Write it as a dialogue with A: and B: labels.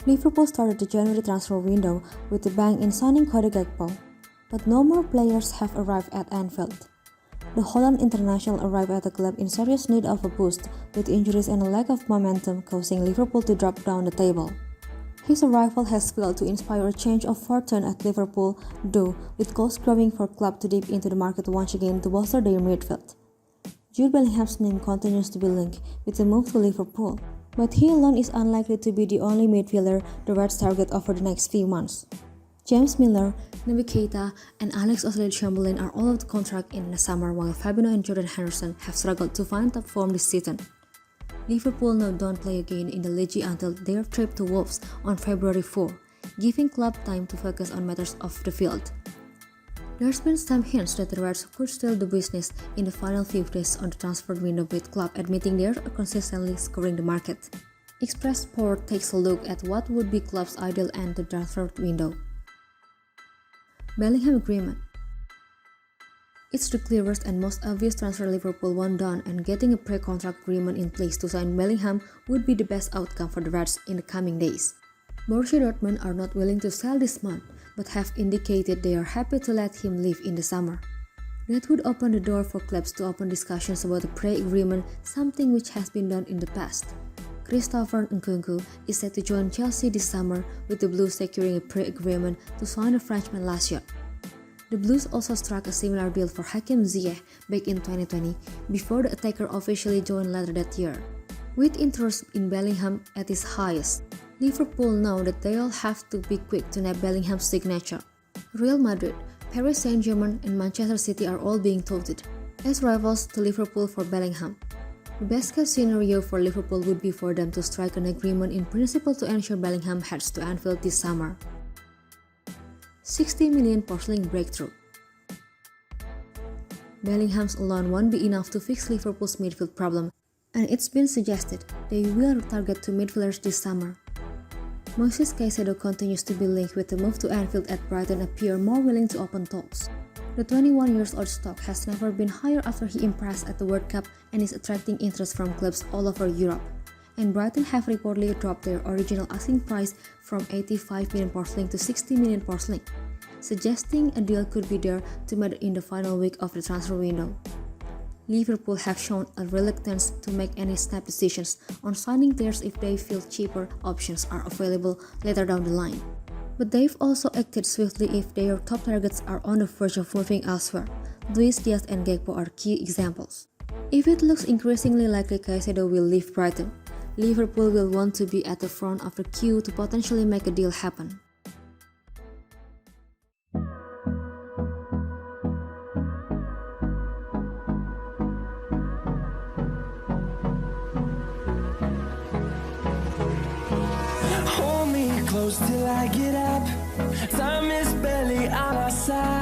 A: Liverpool started the January transfer window with a bang in signing Cody Gakpo, but no more players have arrived at Anfield. The Holland international arrived at the club in serious need of a boost, with injuries and a lack of momentum causing Liverpool to drop down the table. His arrival has failed to inspire a change of fortune at Liverpool, though, with calls growing for Klopp to dip into the market once again to bolster their midfield. Jude Bellingham's name continues to be linked with the move to Liverpool, but he alone is unlikely to be the only midfielder the Reds target over the next few months. James Milner, Naby Keita, and Alex Oxlade-Chamberlain are all out of contract in the summer, while Fabinho and Jordan Henderson have struggled to find top form this season. Liverpool now don't play again in the league until their trip to Wolves on February 4, giving Klopp time to focus on matters off the field. There's been some hints that the Reds could still do business in the final few days on the transfer window, with Klopp admitting they're consistently scoring the market. Express Sport takes a look at what would be Klopp's ideal end to the transfer window. Bellingham agreement. It's the clearest and most obvious transfer Liverpool want done, and getting a pre-contract agreement in place to sign Bellingham would be the best outcome for the Reds in the coming days. Borussia Dortmund are not willing to sell this month, but have indicated they are happy to let him leave in the summer. That would open the door for clubs to open discussions about a pre-agreement, something which has been done in the past. Christopher Nkunku is set to join Chelsea this summer, with the Blues securing a pre-agreement to sign the Frenchman last year. The Blues also struck a similar deal for Hakim Ziyech back in 2020, before the attacker officially joined later that year. With interest in Bellingham at its highest, Liverpool know that they'll have to be quick to nab Bellingham's signature. Real Madrid, Paris Saint-Germain, and Manchester City are all being touted as rivals to Liverpool for Bellingham. The best-case scenario for Liverpool would be for them to strike an agreement in principle to ensure Bellingham heads to Anfield this summer. 60 million porcelain breakthrough. Bellingham's alone won't be enough to fix Liverpool's midfield problem, and it's been suggested they will target two midfielders this summer. Moises Caicedo continues to be linked with the move to Anfield, at Brighton appear more willing to open talks. The 21-year-old stock has never been higher after he impressed at the World Cup and is attracting interest from clubs all over Europe. And Brighton have reportedly dropped their original asking price from 85 million porcelain to 60 million porcelain, suggesting a deal could be there to matter in the final week of the transfer window. Liverpool have shown a reluctance to make any snap decisions on signing players if they feel cheaper options are available later down the line. But they've also acted swiftly if their top targets are on the verge of moving elsewhere. Luis Diaz and Gakpo are key examples. If it looks increasingly likely Caicedo will leave Brighton, Liverpool will want to be at the front of the queue to potentially make a deal happen.
B: Hold me close till I get up. Time is barely on our side.